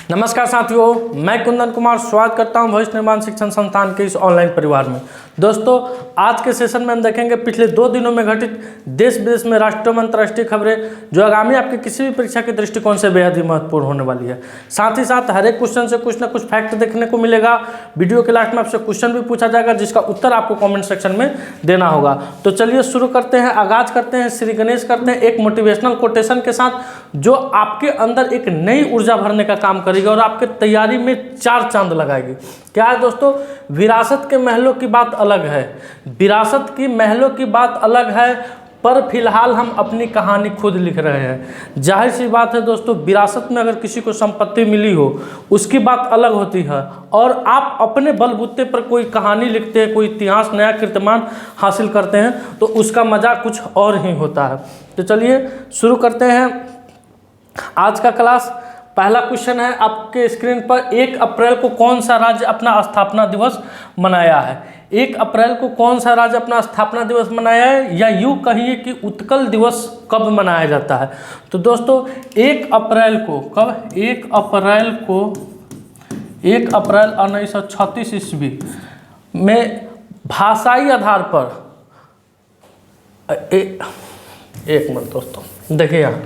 नमस्कार साथियों, मैं कुंदन कुमार स्वागत करता हूं भविष्य निर्माण शिक्षण संस्थान के इस ऑनलाइन परिवार में। दोस्तों, आज के सेशन में हम देखेंगे पिछले 2 दिनों में घटित देश विदेश में राष्ट्रीय व अंतर्राष्ट्रीय खबरें, जो आगामी आपकी किसी भी परीक्षा के दृष्टिकोण से बेहद ही महत्वपूर्ण होने वाली है। साथ ही साथ हर एक क्वेश्चन से कुछ ना कुछ फैक्ट देखने को मिलेगा। वीडियो के लास्ट में आपसे क्वेश्चन भी पूछा जाएगा, जिसका उत्तर आपको कॉमेंट सेक्शन में देना होगा। तो चलिए शुरू करते हैं, आगाज करते हैं, श्री गणेश करते हैं एक मोटिवेशनल कोटेशन के साथ, जो आपके अंदर एक नई ऊर्जा भरने का काम करेगी और आपके तैयारी में 4 चांद लगाएगी। क्या है दोस्तों? विरासत के महलों की बात अलग है, विरासत की महलों की बात अलग है, पर फिलहाल हम अपनी कहानी खुद लिख रहे हैं। जाहिर सी बात है दोस्तों, विरासत में अगर किसी को संपत्ति मिली हो उसकी बात अलग होती है, और आप अपने बलबूते पर कोई कहानी लिखते हैं, कोई इतिहास नया कीर्तिमान हासिल करते हैं, तो उसका मजा कुछ और ही होता है। तो चलिए शुरू करते हैं आज का क्लास। पहला क्वेश्चन है आपके स्क्रीन पर, 1 अप्रैल को कौन सा राज्य अपना स्थापना दिवस मनाया है? 1 अप्रैल को कौन सा राज्य अपना स्थापना दिवस मनाया है, या यूँ कहिए कि उत्कल दिवस कब मनाया जाता है? तो दोस्तों 1 अप्रैल को कब? 1 अप्रैल 1936 ईस्वी में भाषाई आधार पर एक मिनट दोस्तों, देखिए यहाँ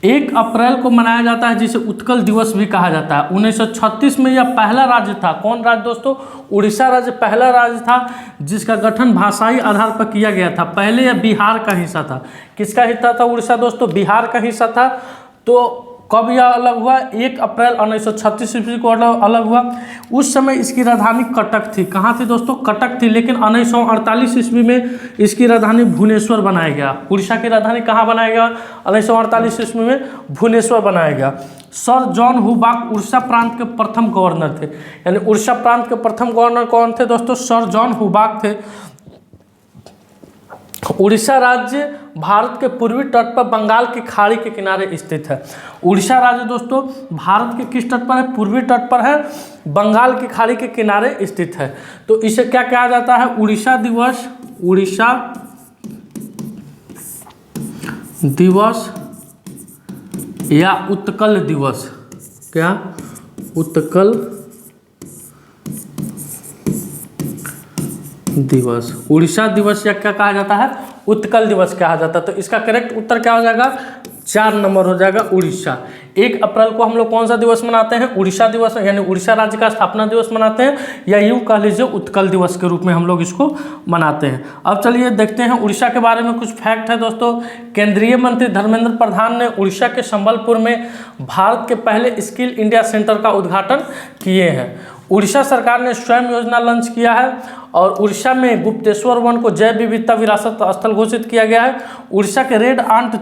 1 अप्रैल को मनाया जाता है, जिसे उत्कल दिवस भी कहा जाता है। 1936 में यह पहला राज्य था। कौन राज्य दोस्तों? उड़ीसा राज्य पहला राज्य था जिसका गठन भाषाई आधार पर किया गया था। पहले यह बिहार का हिस्सा था। किसका हिस्सा था उड़ीसा दोस्तों? बिहार का हिस्सा था। तो कब यह अलग हुआ? 1 अप्रैल 1936 ईस्वी को अलग हुआ। उस समय इसकी राजधानी कटक थी। कहाँ थी दोस्तों? कटक थी। लेकिन 1948 ईस्वी में इसकी राजधानी भुवनेश्वर बनाया गया। उड़ीसा की राजधानी कहाँ बनाया गया? 1948 ईस्वी में भुवनेश्वर बनाया गया। सर जॉन हुबाक उड़ीसा प्रांत के प्रथम गवर्नर थे। यानी उड़ीसा प्रांत के प्रथम गवर्नर कौन थे दोस्तों? सर जॉन हुबाक थे। उड़ीसा राज्य भारत के पूर्वी तट पर बंगाल की खाड़ी के किनारे स्थित है। उड़ीसा राज्य दोस्तों भारत के किस तट पर है? पूर्वी तट पर है, बंगाल की खाड़ी के किनारे स्थित है। तो इसे क्या कहा जाता है? उड़ीसा दिवस, उड़ीसा दिवस या उत्कल दिवस। क्या? उत्कल दिवस, उड़ीसा दिवस, या क्या कहा जाता है? उत्कल दिवस कहा जाता है। तो इसका करेक्ट उत्तर क्या हो जाएगा? 4 नंबर हो जाएगा उड़ीसा। 1 अप्रैल को हम लोग कौन सा दिवस मनाते हैं? उड़ीसा दिवस, यानी उड़ीसा राज्य का स्थापना दिवस मनाते हैं, या यूँ कह लीजिए उत्कल दिवस के रूप में हम लोग इसको मनाते हैं। अब चलिए देखते हैं उड़ीसा के बारे में कुछ फैक्ट है दोस्तों। केंद्रीय मंत्री धर्मेंद्र प्रधान ने उड़ीसा के संबलपुर में भारत के पहले स्किल इंडिया सेंटर का उद्घाटन किए हैं। उड़ीसा सरकार ने स्वयं योजना लॉन्च किया है, और उड़ीसा में गुप्तेश्वर वन को जैव विविधता विरासत स्थल घोषित किया गया है। उड़ीसा के रेड आंट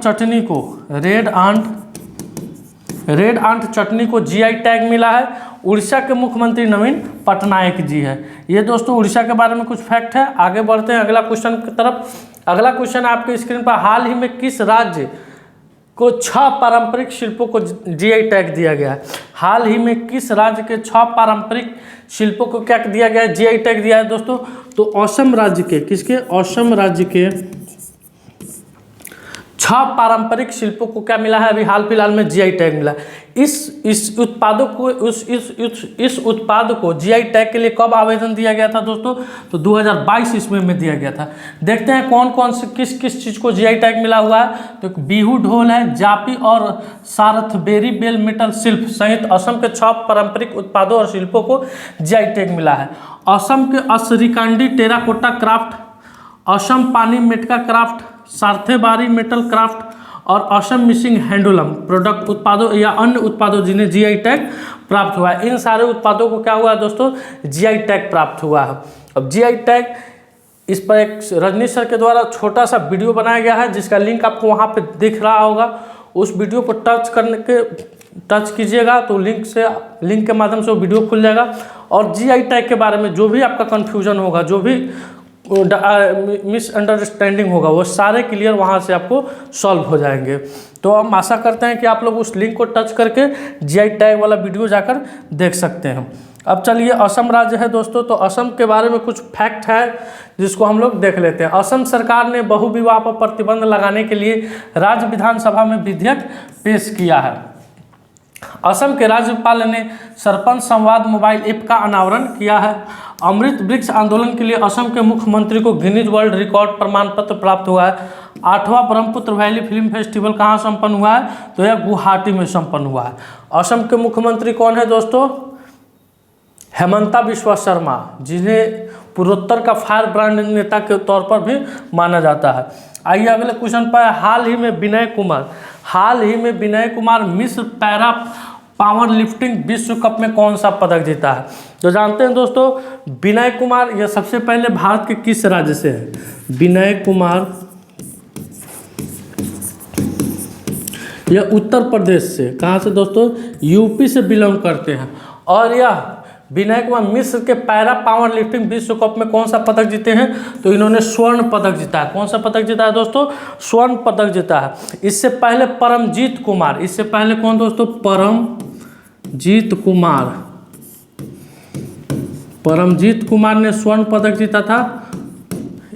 चटनी को जीआई टैग मिला है। उड़ीसा के मुख्यमंत्री नवीन पटनायक जी है। ये दोस्तों उड़ीसा के बारे में कुछ फैक्ट है। आगे बढ़ते हैं अगला क्वेश्चन की तरफ। अगला क्वेश्चन आपके स्क्रीन पर, हाल ही में किस राज्य को 6 पारंपरिक शिल्पों को जीआई टैग दिया गया है? हाल ही में किस राज्य के 6 पारंपरिक शिल्पों को क्या दिया गया है? जीआई टैग दिया है दोस्तों। तो असम राज्य के, किसके? असम राज्य के 6 पारंपरिक शिल्पों को क्या मिला है? अभी हाल फिलहाल में जीआई टैग मिला। इस उत्पाद को जीआई टैग के लिए कब आवेदन दिया गया था दोस्तों? तो 2022 ईस्वी में दिया गया था। देखते हैं कौन कौन से किस किस चीज़ को जीआई टैग मिला हुआ है। तो बिहू ढोल है, जापी और सारथबेरी बेल मेटल शिल्प सहित असम के 6 पारंपरिक उत्पादों और शिल्पों को जीआई टैग मिला है। असम के असरिकांडी टेराकोटा क्राफ्ट, असम पानी मेटका क्राफ्ट, सार्थेबारी मेटल क्राफ्ट और असम मिसिंग हैंडलूम प्रोडक्ट उत्पादों या अन्य उत्पादों जिन्हें जीआई टैग प्राप्त हुआ है। इन सारे उत्पादों को क्या हुआ है दोस्तों? जीआई टैग प्राप्त हुआ है। अब जीआई टैग, इस पर एक रजनीश सर के द्वारा छोटा सा वीडियो बनाया गया है, जिसका लिंक आपको वहाँ पे दिख रहा होगा। उस वीडियो को टच कीजिएगा तो लिंक के माध्यम से वो वीडियो खुल जाएगा, और जीआई टैग के बारे में जो भी आपका कन्फ्यूजन होगा, जो भी मिसअंडरस्टैंडिंग होगा, वो सारे क्लियर वहाँ से आपको सॉल्व हो जाएंगे। तो हम आशा करते हैं कि आप लोग उस लिंक को टच करके जीआई टैग वाला वीडियो जाकर देख सकते हैं। अब चलिए असम राज्य है दोस्तों, तो असम के बारे में कुछ फैक्ट है जिसको हम लोग देख लेते हैं। असम सरकार ने बहुविवाह पर प्रतिबंध लगाने के लिए राज्य विधानसभा में विधेयक पेश किया है। असम के राज्यपाल ने सरपंच संवाद मोबाइल ऐप का अनावरण किया है। अमृत वृक्ष आंदोलन के लिए असम के मुख्यमंत्री को गिनीज वर्ल्ड रिकॉर्ड प्रमाण पत्र प्राप्त हुआ है। 8वां ब्रह्मपुत्र वैली फिल्म फेस्टिवल कहाँ संपन्न हुआ है? तो यह गुवाहाटी में संपन्न हुआ है। असम के मुख्यमंत्री कौन है दोस्तों? हेमंता बिस्वा शर्मा, जिन्हें पूर्वोत्तर का फायर ब्रांड नेता के तौर पर भी माना जाता है। आइए अगले क्वेश्चन पर। हाल ही में विनय कुमार मिस्र पैरा पावर लिफ्टिंग विश्व कप में कौन सा पदक जीता है? तो जानते हैं दोस्तों, विनय कुमार यह सबसे पहले भारत के किस राज्य से है? विनय कुमार यह उत्तर प्रदेश से, कहाँ से दोस्तों? यूपी से बिलोंग करते हैं। और यह विनय कुमार मिस्र के पैरा पावर लिफ्टिंग विश्व कप में कौन सा पदक जीते हैं? तो इन्होंने स्वर्ण पदक जीता है। कौन सा पदक जीता है दोस्तों? स्वर्ण पदक जीता है। इससे पहले परमजीत कुमार, इससे पहले कौन दोस्तों? परमजीत कुमार ने स्वर्ण पदक जीता था।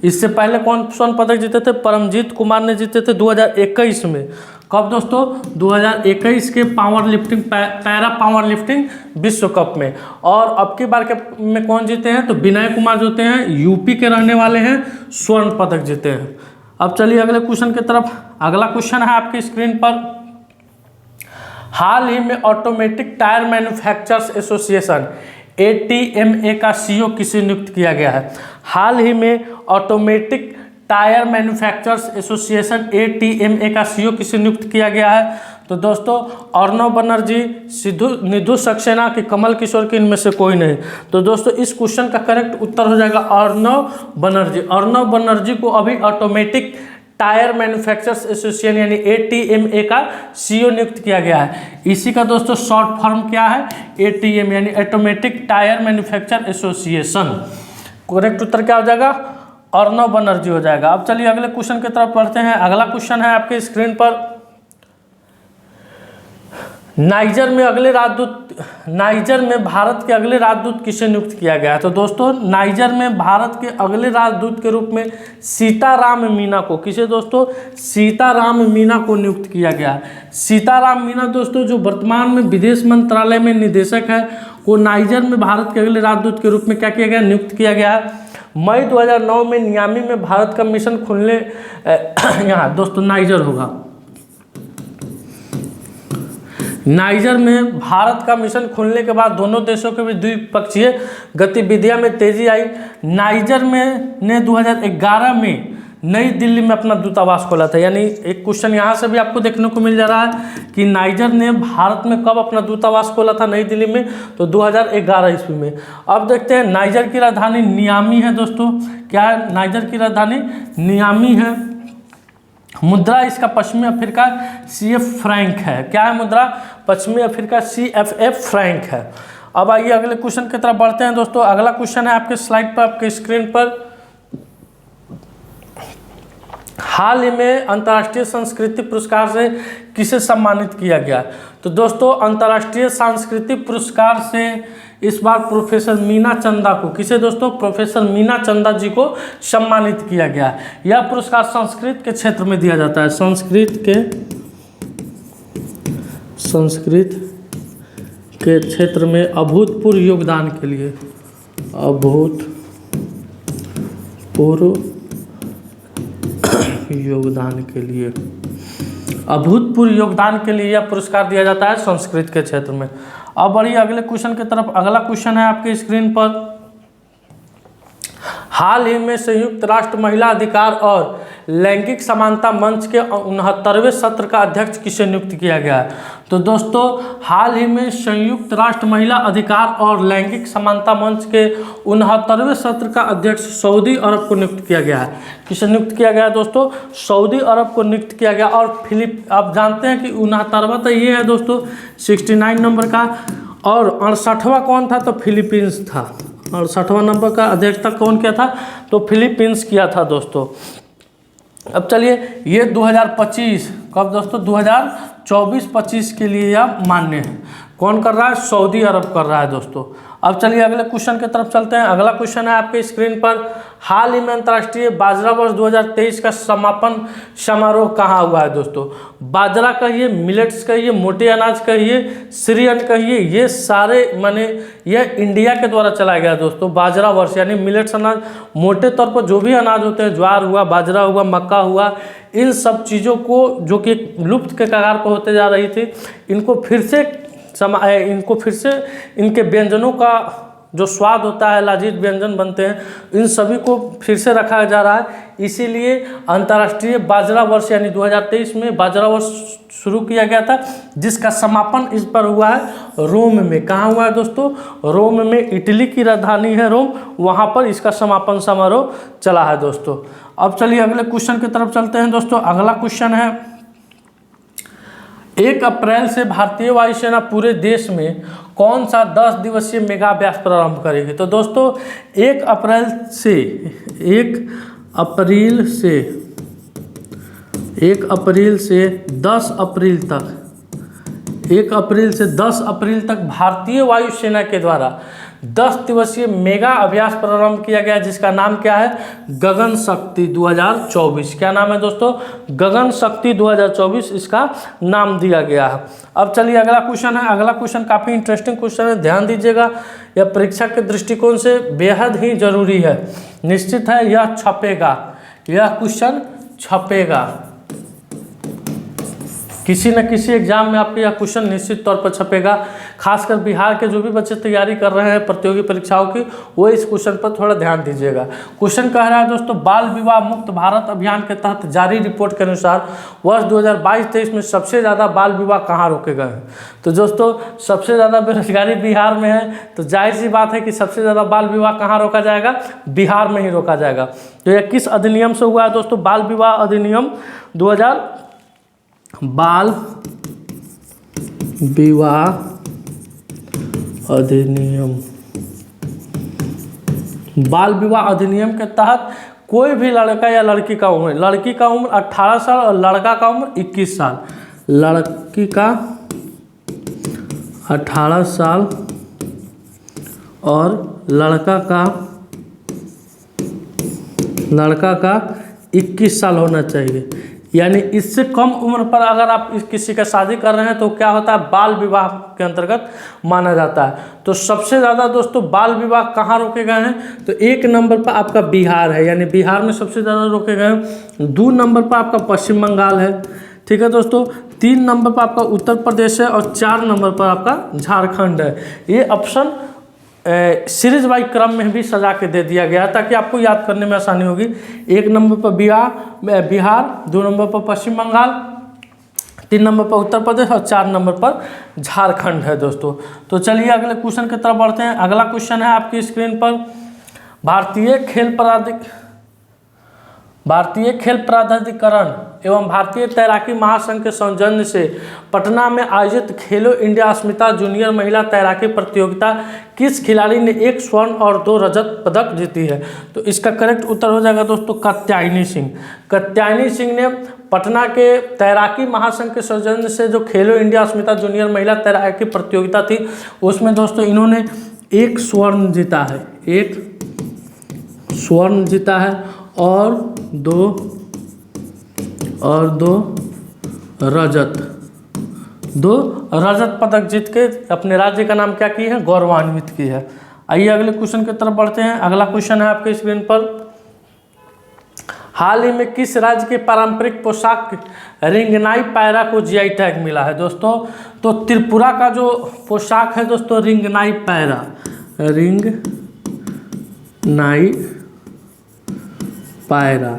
इससे पहले कौन स्वर्ण पदक जीते थे? परमजीत कुमार ने जीते थे 2021 में। कब दोस्तों? 2021 के power lifting para power lifting विश्व कप में। और अब की बार के में कौन जीते हैं? तो विनय कुमार जोते हैं, यूपी के रहने वाले हैं, स्वर्ण पदक जीते हैं। अब चलिए अगले क्वेश्चन की तरफ। अगला क्वेश्चन है आपकी स्क्रीन पर। हाल ही में automatic tyre manufacturers association ATMA का CEO किसे नियुक्त किया गया है? हाल ही में automatic tyre manufacturers association ATMA का CEO किसे नियुक्त किया गया है? तो दोस्तों अर्णव बनर्जी, निधु सक्सेना की कमल किशोर की, इनमें से कोई नहीं। तो दोस्तों इस क्वेश्चन का करेक्ट उत्तर हो जाएगा अर्णव बनर्जी। अर्णव बनर्जी को अभी ऑटोमेटिक टायर मैन्युफैक्चरर्स एसोसिएशन यानी ATMA का CEO नियुक्त किया गया है। इसी का दोस्तों शॉर्ट फॉर्म क्या है? ATM यानी automatic tyre manufacture association. Correct उत्तर क्या हो जाएगा? अर्णव बनर्जी हो जाएगा। अब चलिए अगले क्वेश्चन की तरफ बढ़ते हैं। अगला क्वेश्चन है आपके स्क्रीन पर। नाइजर में भारत के अगले राजदूत किसे नियुक्त किया गया है? तो दोस्तों नाइजर में भारत के अगले राजदूत के रूप में सीताराम मीना को, किसे दोस्तों? सीताराम मीना को नियुक्त किया गया है। सीताराम मीना दोस्तों जो वर्तमान में विदेश मंत्रालय में निदेशक है, को नाइजर में भारत के अगले राजदूत के रूप में क्या किया गया? नियुक्त किया गया है। मई 2009 में नियामी में भारत का मिशन खुलने यहाँ दोस्तों नाइजर होगा। नाइजर में भारत का मिशन खुलने के बाद दोनों देशों के बीच द्विपक्षीय गतिविधियों में तेजी आई। नाइजर में ने 2011 में नई दिल्ली में अपना दूतावास खोला था। यानी एक क्वेश्चन यहाँ से भी आपको देखने को मिल जा रहा है कि नाइजर ने भारत में कब अपना दूतावास खोला था नई दिल्ली में? तो 2011 ईस्वी में। अब देखते हैं नाइजर की राजधानी नियामी है दोस्तों। क्या है? नाइजर की राजधानी नियामी है। मुद्रा इसका पश्चिमी अफ्रीका CF फ्रैंक है। क्या है मुद्रा? पश्चिमी अफ्रीका CFA फ्रैंक है। अब आइए अगले क्वेश्चन की तरफ बढ़ते हैं दोस्तों। अगला क्वेश्चन है आपके स्लाइड पर, आपके स्क्रीन पर। हाल ही में अंतर्राष्ट्रीय संस्कृति पुरस्कार से किसे सम्मानित किया गया? तो दोस्तों अंतर्राष्ट्रीय सांस्कृतिक पुरस्कार से इस बार प्रोफेसर मीना चंदा को, किसे दोस्तों? प्रोफेसर मीना चंदा जी को सम्मानित किया गया है। यह पुरस्कार संस्कृत के क्षेत्र में दिया जाता है। संस्कृत के क्षेत्र में अभूतपूर्व योगदान के लिए, अभूतपूर्व योगदान के लिए यह पुरस्कार दिया जाता है संस्कृत के क्षेत्र में। अब बढ़िए अगले क्वेश्चन की तरफ। अगला क्वेश्चन है आपके स्क्रीन पर। हाल ही में संयुक्त राष्ट्र महिला अधिकार और लैंगिक समानता मंच के 69वें सत्र का अध्यक्ष किसे नियुक्त किया गया है? तो दोस्तों हाल ही में संयुक्त राष्ट्र महिला अधिकार और लैंगिक समानता मंच के 69वें सत्र का अध्यक्ष सऊदी अरब को नियुक्त किया गया है। किसे नियुक्त किया गया है दोस्तों? सऊदी अरब को नियुक्त किया गया। और आप जानते हैं कि 69वां तो ये है दोस्तों 69 नंबर का, और 68वां कौन था? तो फिलीपींस था। 68वां नंबर का अध्यक्षता कौन किया था? तो फिलीपींस किया था दोस्तों। अब चलिए ये 2025 कब दोस्तों? 2024-25 के लिए यह मान्य है। कौन कर रहा है? सऊदी अरब कर रहा है दोस्तों। अब चलिए अगले क्वेश्चन की तरफ चलते हैं। अगला क्वेश्चन है आपके स्क्रीन पर। हाल ही में अंतर्राष्ट्रीय बाजरा वर्ष 2023 का समापन समारोह कहाँ हुआ है दोस्तों? बाजरा कहिए, मिलेट्स कहिए, मोटे अनाज कहिए, श्रीअन्न कहिए, ये सारे माने यह इंडिया के द्वारा चलाया गया दोस्तों। बाजरा वर्ष यानी मिलेट्स अनाज, मोटे तौर पर जो भी अनाज होते हैं, ज्वार हुआ, बाजरा हुआ, मक्का हुआ, इन सब चीज़ों को जो कि लुप्त के कगार पर होते जा रही थी, इनको फिर से इनके व्यंजनों का जो स्वाद होता है, लाजीज व्यंजन बनते हैं, इन सभी को फिर से रखा जा रहा है। इसीलिए अंतर्राष्ट्रीय बाजरा वर्ष यानी 2023 में बाजरा वर्ष शुरू किया गया था, जिसका समापन इस पर हुआ है रोम में। कहाँ हुआ है दोस्तों? रोम में। इटली की राजधानी है रोम, वहाँ पर इसका समापन समारोह चला है दोस्तों। अब चलिए अगले क्वेश्चन की तरफ चलते हैं दोस्तों। अगला क्वेश्चन है, 1 अप्रैल से भारतीय वायुसेना पूरे देश में कौन सा 10 दिवसीय मेगा अभ्यास प्रारंभ करेगी? तो दोस्तों 1 अप्रैल से 10 अप्रैल तक भारतीय वायुसेना के द्वारा 10 दिवसीय मेगा अभ्यास प्रारंभ किया गया, जिसका नाम क्या है? गगन शक्ति 2024। क्या नाम है दोस्तों? गगन शक्ति 2024 इसका नाम दिया गया है। अब चलिए अगला क्वेश्चन है। अगला क्वेश्चन काफ़ी इंटरेस्टिंग क्वेश्चन है, ध्यान दीजिएगा। यह परीक्षा के दृष्टिकोण से बेहद ही जरूरी है। निश्चित है यह छपेगा, यह क्वेश्चन छपेगा, किसी न किसी एग्जाम में आपके यह क्वेश्चन निश्चित तौर पर छपेगा। खासकर बिहार के जो भी बच्चे तैयारी कर रहे हैं प्रतियोगी परीक्षाओं की, वो इस क्वेश्चन पर थोड़ा ध्यान दीजिएगा। क्वेश्चन कह रहा है दोस्तों, बाल विवाह मुक्त भारत अभियान के तहत जारी रिपोर्ट के अनुसार वर्ष 2022-23 में सबसे ज़्यादा बाल विवाह कहाँ रोके गए हैं? तो दोस्तों सबसे ज़्यादा बेरोजगारी बिहार में है, तो जाहिर सी बात है कि सबसे ज़्यादा बाल विवाह कहाँ रोका जाएगा? बिहार में ही रोका जाएगा। तो यह किस अधिनियम से हुआ है दोस्तों? बाल विवाह अधिनियम 2000 बाल विवाह अधिनियम। बाल विवाह अधिनियम के तहत कोई भी लड़का या लड़की का उम्र 18 साल और लड़का का उम्र 21 साल, लड़की का 18 साल और लड़का का 21 साल होना चाहिए। यानी इससे कम उम्र पर अगर आप किसी का शादी कर रहे हैं तो क्या होता है? बाल विवाह के अंतर्गत माना जाता है। तो सबसे ज़्यादा दोस्तों बाल विवाह कहाँ रोके गए हैं? तो 1 नंबर पर आपका बिहार है, यानी बिहार में सबसे ज़्यादा रोके गए हैं। 2 नंबर पर आपका पश्चिम बंगाल है, ठीक है दोस्तों। 3 नंबर पर आपका उत्तर प्रदेश है और 4 नंबर पर आपका झारखंड है। ये ऑप्शन सीरीज वाइज क्रम में भी सजा के दे दिया गया ताकि आपको याद करने में आसानी होगी। 1 नंबर पर बिहार, 2 नंबर पर पश्चिम बंगाल, 3 नंबर पर उत्तर प्रदेश और 4 नंबर पर झारखंड है दोस्तों। तो चलिए अगले क्वेश्चन की तरफ बढ़ते हैं। अगला क्वेश्चन है आपकी स्क्रीन पर, भारतीय खेल प्राधिकरण एवं भारतीय तैराकी महासंघ के सौजन्य से पटना में आयोजित खेलो इंडिया अस्मिता जूनियर महिला तैराकी प्रतियोगिता किस खिलाड़ी ने 1 स्वर्ण और 2 रजत पदक जीती है? तो इसका करेक्ट उत्तर हो जाएगा दोस्तों कात्यायनी सिंह। कात्यायनी सिंह ने पटना के तैराकी महासंघ के सौजन्य से जो खेलो इंडिया अस्मिता जूनियर महिला तैराकी प्रतियोगिता थी, उसमें दोस्तों इन्होंने 1 स्वर्ण जीता है, 1 स्वर्ण जीता है और 2 रजत पदक जीत के अपने राज्य का नाम क्या की है? गौरवान्वित की है। आइए अगले क्वेश्चन की तरफ बढ़ते हैं। अगला क्वेश्चन है आपके स्क्रीन पर, हाल ही में किस राज्य के पारंपरिक पोशाक रिंगनाई पैरा को जीआई टैग मिला है दोस्तों? तो त्रिपुरा का जो पोशाक है दोस्तों रिंगनाई पैरा, रिंगनाई पैरा,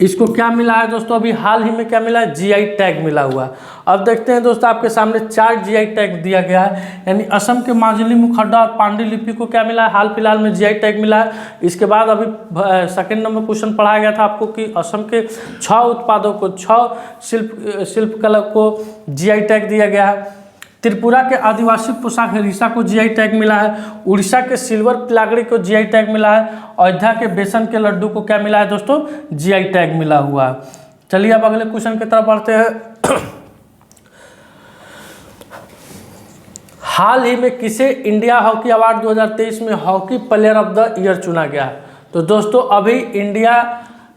इसको क्या मिला है दोस्तों? अभी हाल ही में क्या मिला है? जीआई टैग मिला हुआ है। अब देखते हैं दोस्तों, आपके सामने 4 जीआई टैग दिया गया है, यानी असम के माजुली मुखर्रा और पांडुलिपि को क्या मिला है? हाल फिलहाल में जीआई टैग मिला है। इसके बाद अभी सेकंड नंबर क्वेश्चन पढ़ाया गया था आपको कि असम के 6 उत्पादों को, 6 शिल्पकला को जीआई टैग दिया गया है। त्रिपुरा के आदिवासी पोशाक हरीसा को जीआई टैग मिला है। उड़ीसा के सिल्वर पिलागड़ी को जीआई टैग मिला है। अयोध्या के बेसन के लड्डू को क्या मिला है दोस्तों? जीआई टैग मिला हुआ है। चलिए अब अगले क्वेश्चन की तरफ बढ़ते हैं। हाल ही में किसे इंडिया हॉकी अवार्ड 2023 में hockey player of the year चुना गया है? तो दोस्तों अभी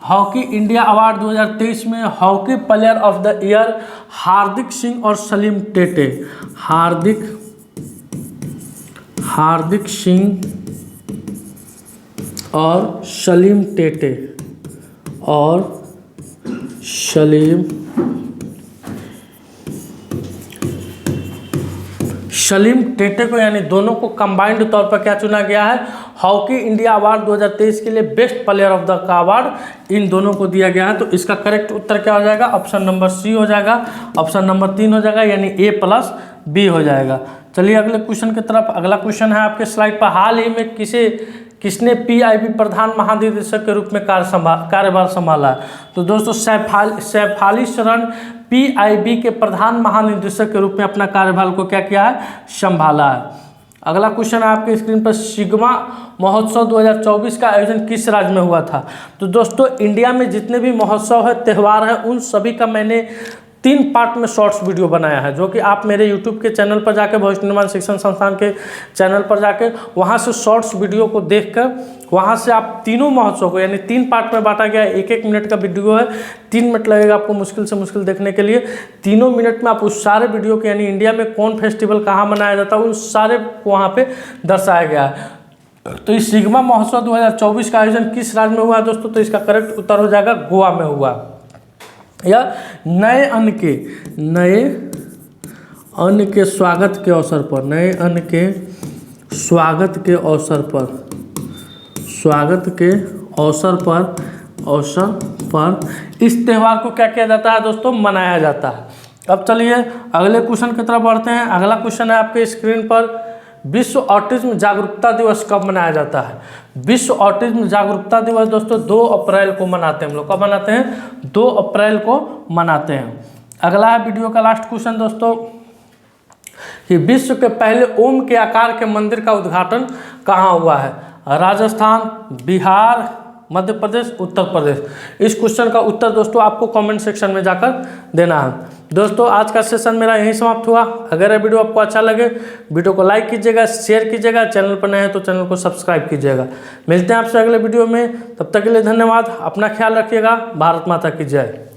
हॉकी इंडिया अवार्ड 2023 में hockey player of the year Hardik Singh और सलीम टेटे, हार्दिक सिंह और सलीम टेटे सलीम टेटे को यानी दोनों को कंबाइंड तौर पर क्या चुना गया है, हॉकी इंडिया अवार्ड 2023 के लिए बेस्ट प्लेयर ऑफ द का अवार्ड इन दोनों को दिया गया है। तो इसका करेक्ट उत्तर क्या हो जाएगा, ऑप्शन नंबर सी हो जाएगा, ऑप्शन नंबर 3 हो जाएगा, यानी A+B हो जाएगा। चलिए अगले क्वेश्चन की तरफ। अगला क्वेश्चन है आपके स्लाइड पर, हाल ही में किसने PIB प्रधान महानिदेशक के रूप में कार्यभार संभाला है। तो दोस्तों सैफ शरण PIB के प्रधान महानिदेशक के रूप में अपना कार्यभार को क्या किया है, संभाला है। अगला क्वेश्चन है आपके स्क्रीन पर, सिग्मा महोत्सव 2024 का आयोजन किस राज्य में हुआ था। तो दोस्तों इंडिया में जितने भी महोत्सव है, त्यौहार है, उन सभी का मैंने 3 पार्ट में शॉर्ट्स वीडियो बनाया है, जो कि आप मेरे यूट्यूब के चैनल पर जाकर, भविष्य निर्माण शिक्षण संस्थान के चैनल पर जाकर वहां से शॉर्ट्स वीडियो को देखकर वहां से आप तीनों महोत्सव को, यानी 3 पार्ट में बांटा गया है, 1-1 मिनट का वीडियो है, 3 मिनट लगेगा आपको मुश्किल से मुश्किल देखने के लिए। तीनों मिनट में आप उस सारे वीडियो के, यानी इंडिया में कौन फेस्टिवल कहाँ मनाया जाता है, उन सारे को वहाँ पे दर्शाया गया है। तो इस सिग्मा महोत्सव 2024 का आयोजन किस राज्य में हुआ है दोस्तों, तो इसका करेक्ट उत्तर हो जाएगा गोवा में हुआ। या नए अन्न के स्वागत के अवसर पर, नए अन्न के स्वागत के अवसर पर इस त्यौहार को क्या किया जाता है दोस्तों, मनाया जाता है। अब चलिए अगले क्वेश्चन की तरफ बढ़ते हैं। अगला क्वेश्चन है आपके स्क्रीन पर, विश्व ऑटिज्म जागरूकता दिवस कब मनाया जाता है। विश्व ऑटिज्म जागरूकता दिवस दोस्तों 2 अप्रैल को मनाते हैं हम लोग। कब मनाते हैं, 2 अप्रैल को मनाते हैं। अगला है वीडियो का लास्ट क्वेश्चन दोस्तों, कि विश्व के पहले ओम के आकार के मंदिर का उद्घाटन कहाँ हुआ है। राजस्थान, बिहार, मध्य प्रदेश, उत्तर प्रदेश। इस क्वेश्चन का उत्तर दोस्तों आपको कमेंट सेक्शन में जाकर देना है। दोस्तों आज का सेशन मेरा यहीं समाप्त हुआ। अगर ये वीडियो आपको अच्छा लगे, वीडियो को लाइक कीजिएगा, शेयर कीजिएगा, चैनल पर नए हैं तो चैनल को सब्सक्राइब कीजिएगा। मिलते हैं आपसे अगले वीडियो में, तब तक के लिए धन्यवाद। अपना ख्याल रखिएगा। भारत माता की जय।